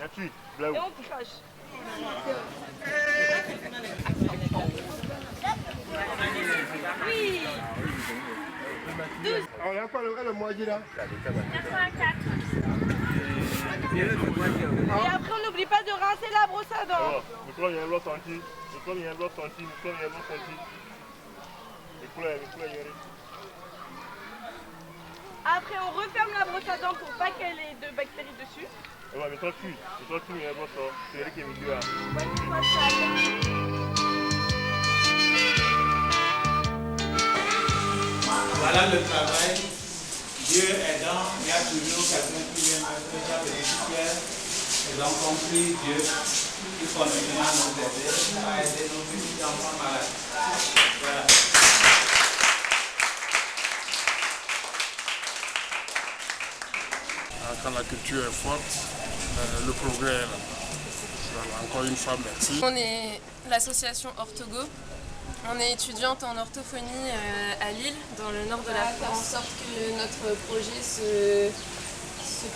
Et on crache. Oui. 12. Alors, il y a quoi le moitié là? 84. Et après, on n'oublie pas de rincer la brosse à dents. Après, on referme la brosse à dents pour pas qu'elle ait de bactéries dessus. Ouais, voilà le travail. Dieu aidant, il y a toujours quelqu'un qui vient mettre ça de pierre. Ils ont compris Dieu qui continue à nous aider, à aider nos petits enfants malades. Voilà. Quand la culture est forte, le progrès est là. Voilà, encore une fois, merci. On est l'association Orthogo. On est étudiante en orthophonie à Lille, dans le nord de la France, en sorte que notre projet se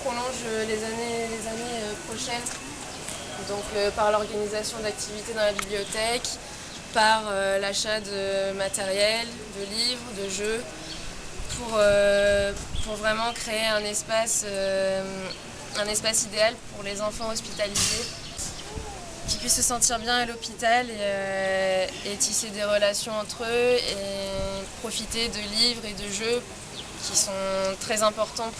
prolonge les années prochaines. Donc par l'organisation d'activités dans la bibliothèque, par l'achat de matériel, de livres, de jeux, pour vraiment créer un espace idéal pour les enfants hospitalisés, qui puissent se sentir bien à l'hôpital et tisser des relations entre eux et profiter de livres et de jeux qui sont très importants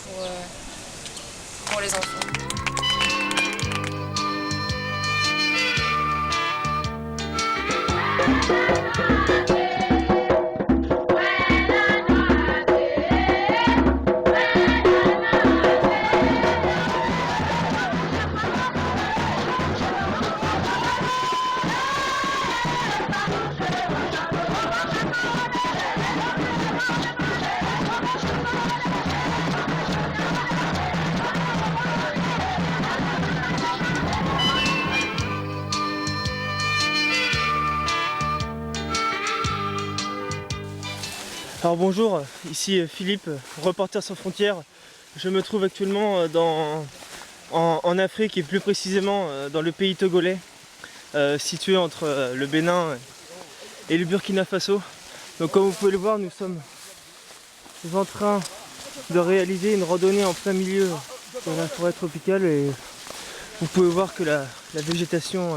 pour les enfants. Alors bonjour, ici Philippe, reporter sans frontières. Je me trouve actuellement en Afrique et plus précisément dans le pays togolais, situé entre le Bénin et le Burkina Faso. Donc comme vous pouvez le voir, nous sommes en train de réaliser une randonnée en plein milieu de la forêt tropicale et vous pouvez voir que la végétation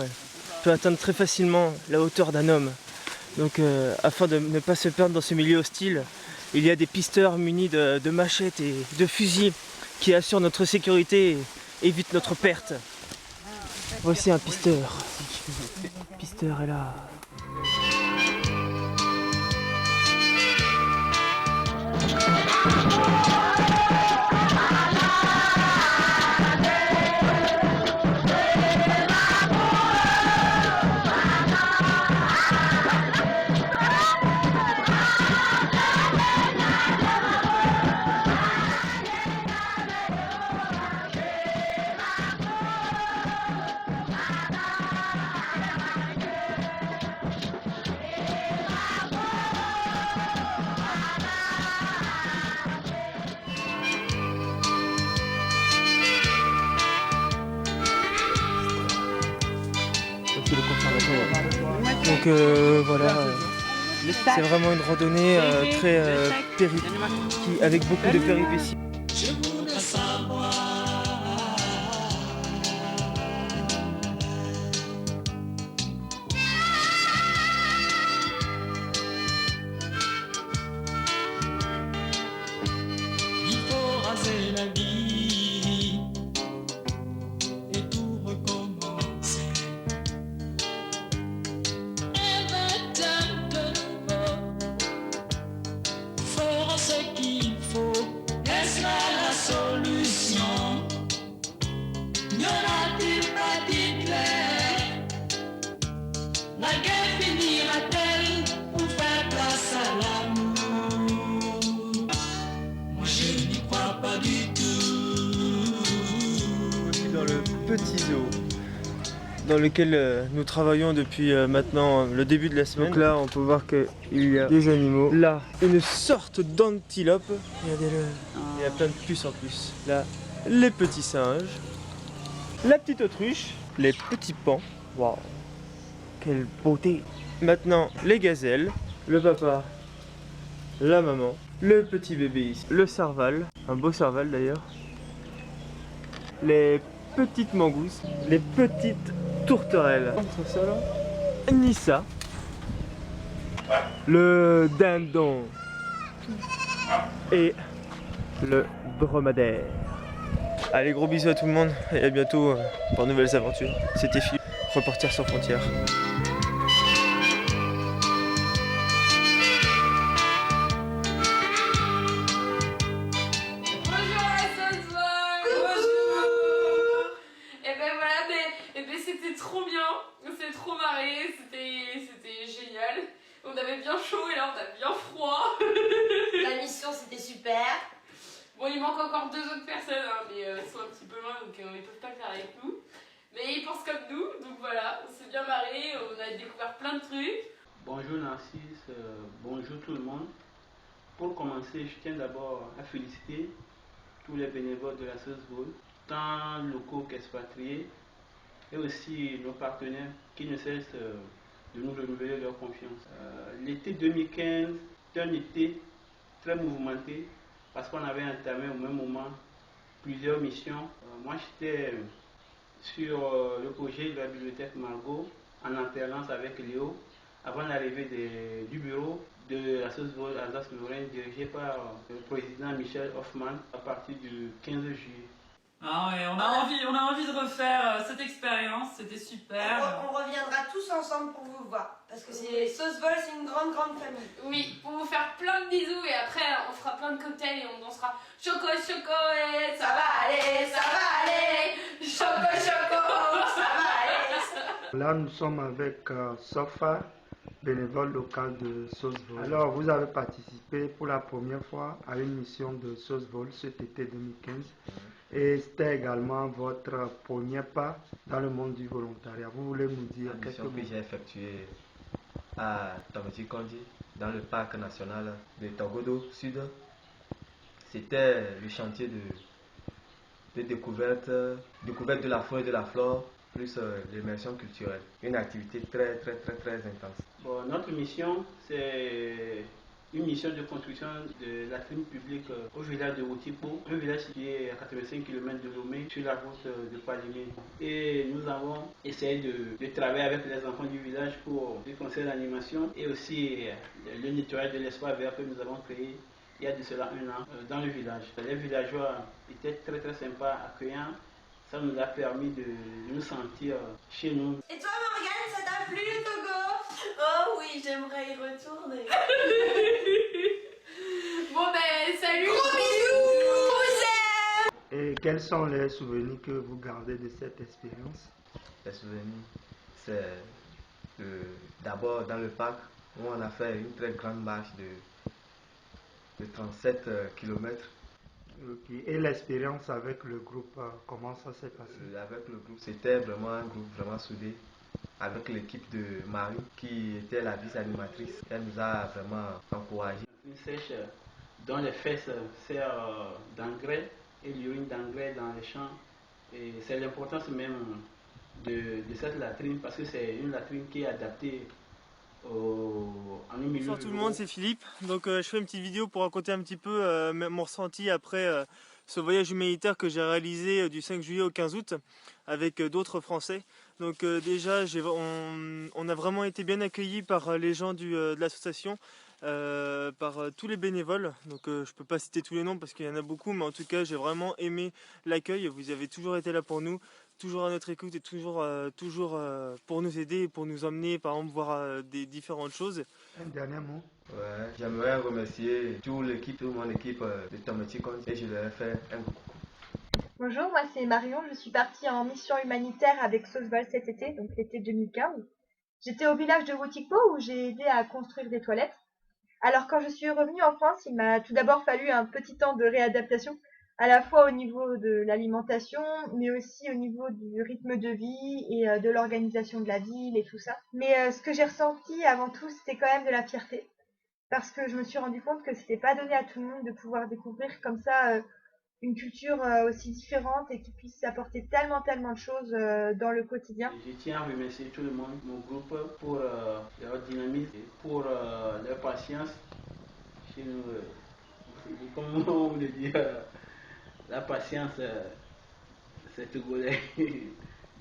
peut atteindre très facilement la hauteur d'un homme. Donc afin de ne pas se perdre dans ce milieu hostile, il y a des pisteurs munis de machettes et de fusils qui assurent notre sécurité et évitent notre perte. Voici un pisteur. Le pisteur est là. Donc voilà, c'est vraiment une randonnée très avec beaucoup de péripéties. Il faut raser la vie et tout recommencer. Inventons de nouveau, ferons ce qu'il faut. Est-ce là la solution? N'y en a-t-il pas d'Hitler? La guerre finira-t-elle pour faire place à l'amour? Dans le petit zoo dans lequel nous travaillons depuis maintenant le début de la semaine. Donc là on peut voir qu'il y a des animaux. Là une sorte d'antilope. Regardez-le. Il y a plein de puces en plus. Là les petits singes. la petite autruche, les petits paons. Waouh, quelle beauté! Maintenant, les gazelles, le papa, la maman, le petit bébé ici, le serval, un beau serval d'ailleurs, les petites mangousses, les petites tourterelles, ça là, Nissa, le dindon et le dromadaire. Allez, gros bisous à tout le monde et à bientôt pour de nouvelles aventures. C'était Philippe, Reporter sans frontières. Bonjour à bonjour. Et ben voilà, c'était trop bien, on s'est trop marré, c'était génial. On avait bien chaud et là on a bien froid. La mission c'était super. Bon, il manque encore 2 autres personnes, hein, mais ils sont un petit peu loin donc ils peuvent pas le faire avec nous. Mais ils pensent comme nous, donc voilà, on s'est bien marré, on a découvert plein de trucs. Bonjour Narcisse, bonjour tout le monde. Pour commencer, je tiens d'abord à féliciter tous les bénévoles de la SOSVOL, tant locaux qu'expatriés, et aussi nos partenaires qui ne cessent de nous renouveler leur confiance. L'été 2015 est un été très mouvementé parce qu'on avait entamé au même moment plusieurs missions. Moi j'étais sur le projet de la bibliothèque Margot en alternance avec Léo avant l'arrivée du bureau de la SOSVOL Alsace-Lorraine dirigé par le président Michel Hoffman à partir du 15 juillet. Ah ouais, on a envie de refaire cette expérience, c'était super. On reviendra tous ensemble pour vous voir. Parce que SOSVOL, c'est une grande famille. Oui, pour vous faire plein de bisous et après on fera plein de cocktails et on dansera choco choco et ça va aller, choco choco, ça va aller. Là, nous sommes avec Sofa, bénévole local de SOSVOL. Alors, vous avez participé pour la première fois à une mission de SOSVOL cet été 2015. Et c'était également votre premier pas dans le monde du volontariat. Vous voulez nous dire quelque chose? La mission que j'ai effectuée à Tometi-Kondi, dans le parc national de Togodo Sud, c'était le chantier de découverte de la faune et de la flore, plus l'immersion culturelle. Une activité très intense. Bon, notre mission, c'est une mission de construction de la latrine publique au village de Wotipo, un village qui est à 85 km de Lomé, sur la route de Palimé. Et nous avons essayé de travailler avec les enfants du village pour les conseils d'animation et aussi le nettoyage de l'espace vert que nous avons créé il y a de cela 1 an dans le village. Les villageois étaient très sympas, accueillants. Ça nous a permis de nous sentir chez nous. Et toi Morgane, ça t'a plu le Togo? Oh oui, j'aimerais y retourner. Bon ben salut. Gros bisous. Et quels sont les souvenirs que vous gardez de cette expérience? Les souvenirs, c'est d'abord dans le parc où on a fait une très grande marche de 37 km. Okay. Et l'expérience avec le groupe, comment ça s'est passé? Avec le groupe, c'était vraiment un groupe vraiment soudé. Avec l'équipe de Marie qui était la vice-animatrice, elle nous a vraiment encouragés. Une sèche dont les fesses servent d'engrais et l'urine d'engrais dans les champs. Et c'est l'importance même de cette latrine parce que c'est une latrine qui est adaptée en un milieu. Bonsoir tout le monde, c'est Philippe. Donc je fais une petite vidéo pour raconter un petit peu mon ressenti après ce voyage humanitaire que j'ai réalisé du 5 juillet au 15 août avec d'autres Français. Donc déjà on a vraiment été bien accueillis par les gens de l'association, par tous les bénévoles. Donc je peux pas citer tous les noms parce qu'il y en a beaucoup, mais en tout cas j'ai vraiment aimé l'accueil. Vous avez toujours été là pour nous, toujours à notre écoute et toujours pour nous aider et pour nous emmener par exemple voir des différentes choses. Un dernier mot. Ouais, j'aimerais remercier toute mon équipe de Tometi-Kondi et je leur ai fait un coucou. Bonjour, moi c'est Marion, je suis partie en mission humanitaire avec SOSVOL cet été, donc l'été 2015. J'étais au village de Wotikpo où j'ai aidé à construire des toilettes. Alors quand je suis revenue en France, il m'a tout d'abord fallu un petit temps de réadaptation, à la fois au niveau de l'alimentation, mais aussi au niveau du rythme de vie et de l'organisation de la ville et tout ça. Mais ce que j'ai ressenti avant tout, c'était quand même de la fierté, parce que je me suis rendu compte que c'était pas donné à tout le monde de pouvoir découvrir comme ça une culture aussi différente et qui puisse apporter tellement de choses dans le quotidien. Je tiens à remercier tout le monde, mon groupe, pour leur dynamisme et pour leur patience. Chez nous, comment on veut dire, la patience, c'est togolais.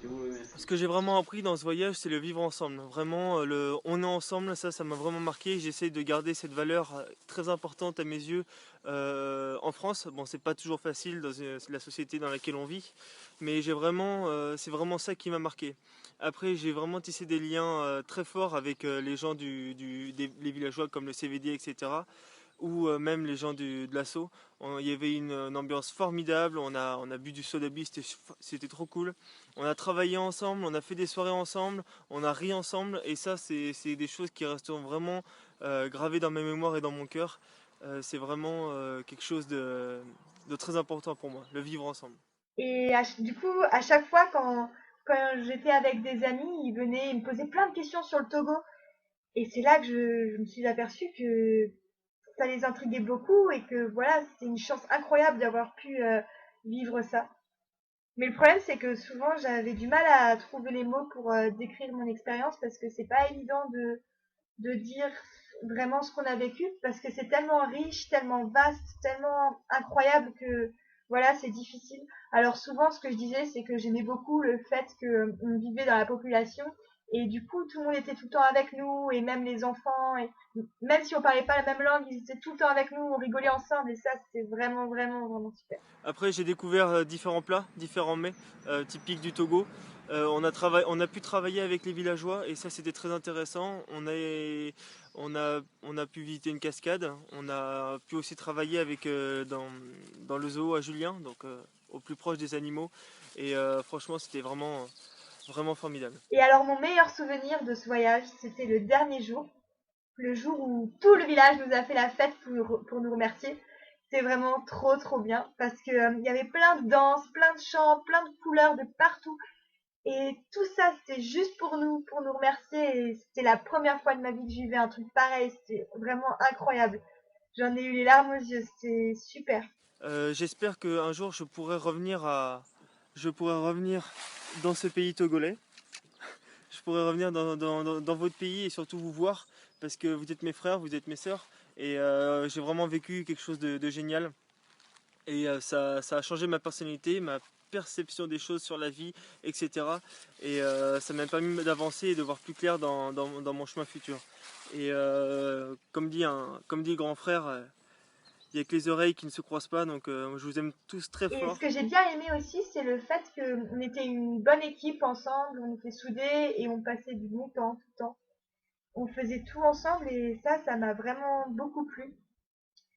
Je vous remercie. Ce que j'ai vraiment appris dans ce voyage, c'est le vivre ensemble. Vraiment, on est ensemble, ça m'a vraiment marqué. J'essaie de garder cette valeur très importante à mes yeux en France. Bon, c'est pas toujours facile dans la société dans laquelle on vit, mais c'est vraiment ça qui m'a marqué. Après, j'ai vraiment tissé des liens très forts avec les gens les villageois comme le CVD, etc. Ou même les gens de l'assaut. Il y avait une ambiance formidable, on a bu du soda bi, c'était trop cool. On a travaillé ensemble, on a fait des soirées ensemble, on a ri ensemble, et ça c'est des choses qui resteront vraiment gravées dans ma mémoire et dans mon cœur. C'est vraiment quelque chose de très important pour moi, le vivre ensemble. Et du coup, à chaque fois quand j'étais avec des amis, ils venaient me poser plein de questions sur le Togo. Et c'est là que je me suis aperçue que ça les intriguait beaucoup et que voilà, c'était une chance incroyable d'avoir pu vivre ça. Mais le problème, c'est que souvent, j'avais du mal à trouver les mots pour décrire mon expérience parce que c'est pas évident de dire vraiment ce qu'on a vécu parce que c'est tellement riche, tellement vaste, tellement incroyable que voilà, c'est difficile. Alors souvent, ce que je disais, c'est que j'aimais beaucoup le fait qu'on vivait dans la population et du coup, tout le monde était tout le temps avec nous et même les enfants, et même si on parlait pas la même langue, ils étaient tout le temps avec nous, on rigolait ensemble et ça, c'était vraiment super. Après, j'ai découvert différents plats, différents mets typiques du Togo. On a pu travailler avec les villageois et ça c'était très intéressant. On a pu visiter une cascade, on a pu aussi travailler avec, dans le zoo à Julien, donc au plus proche des animaux. Et franchement c'était vraiment formidable. Et alors mon meilleur souvenir de ce voyage, c'était le dernier jour, le jour où tout le village nous a fait la fête pour nous remercier. C'est vraiment trop bien parce que y avait plein de danses, plein de chants, plein de couleurs de partout. Et tout ça, c'était juste pour nous remercier. Et c'était la première fois de ma vie que je vivais un truc pareil. C'était vraiment incroyable. J'en ai eu les larmes aux yeux. C'était super. J'espère qu'un jour je pourrai revenir dans ce pays togolais. Je pourrai revenir dans votre pays et surtout vous voir parce que vous êtes mes frères, vous êtes mes sœurs. Et j'ai vraiment vécu quelque chose de génial. Et ça a changé ma personnalité, ma perception des choses sur la vie, etc. Et ça m'a permis d'avancer et de voir plus clair dans mon chemin futur. Et comme dit le grand frère, il n'y a que les oreilles qui ne se croisent pas, donc je vous aime tous très fort. Et ce que j'ai bien aimé aussi, c'est le fait qu'on était une bonne équipe ensemble, on était soudés et on passait du bon temps tout le temps. On faisait tout ensemble et ça m'a vraiment beaucoup plu.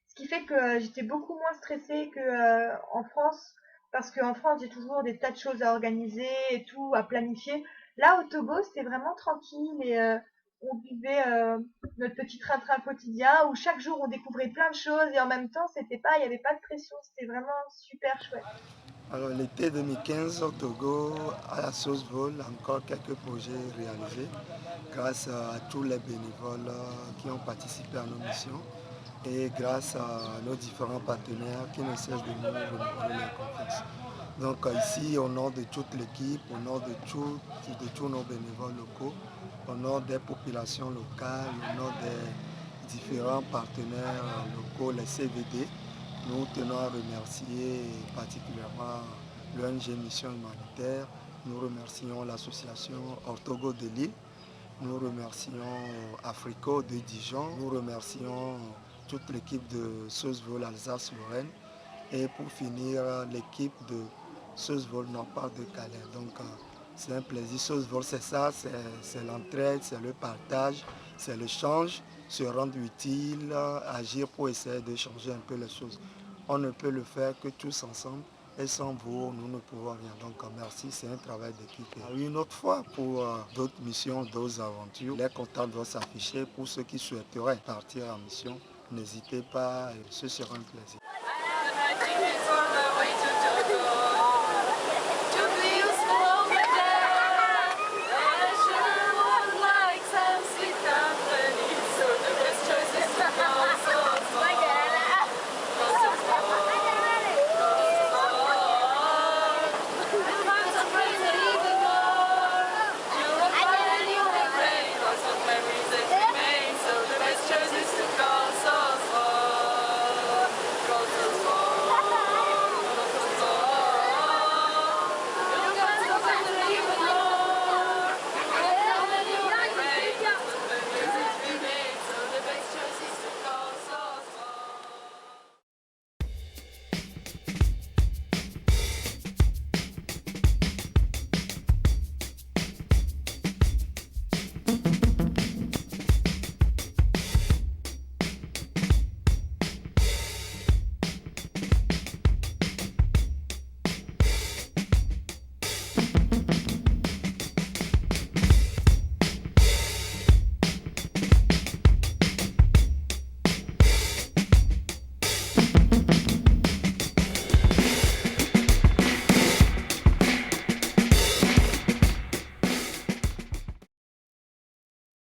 Ce qui fait que j'étais beaucoup moins stressée qu'en France, parce qu'en France, j'ai toujours des tas de choses à organiser et tout, à planifier. Là, au Togo, c'était vraiment tranquille et on vivait notre petit train-train quotidien où chaque jour, on découvrait plein de choses et en même temps, il n'y avait pas de pression. C'était vraiment super chouette. Alors, l'été 2015 au Togo, à la Sauce Vol, encore quelques projets réalisés grâce à tous les bénévoles qui ont participé à nos missions et grâce à nos différents partenaires qui ne cessent de nous renouveler la confiance. Donc ici, au nom de toute l'équipe, au nom de tous nos bénévoles locaux, au nom des populations locales, au nom des différents partenaires locaux, les CVD, nous tenons à remercier particulièrement l'ONG Mission Humanitaire, nous remercions l'association Ortogo de Lille, nous remercions Africo de Dijon, nous remercions toute l'équipe de Sauzevol Alsace-Lorraine et pour finir l'équipe de Sauzevol Nord-Pas-de-Calais. Donc c'est un plaisir. Sauzevol c'est ça, c'est l'entraide, c'est le partage, c'est l'échange, se rendre utile, agir pour essayer de changer un peu les choses. On ne peut le faire que tous ensemble et sans vous, nous ne pouvons rien. Donc merci, c'est un travail d'équipe. Une autre fois pour d'autres missions, d'autres aventures, les contacts doivent s'afficher pour ceux qui souhaiteraient partir en mission. N'hésitez pas, ce sera un plaisir. Thank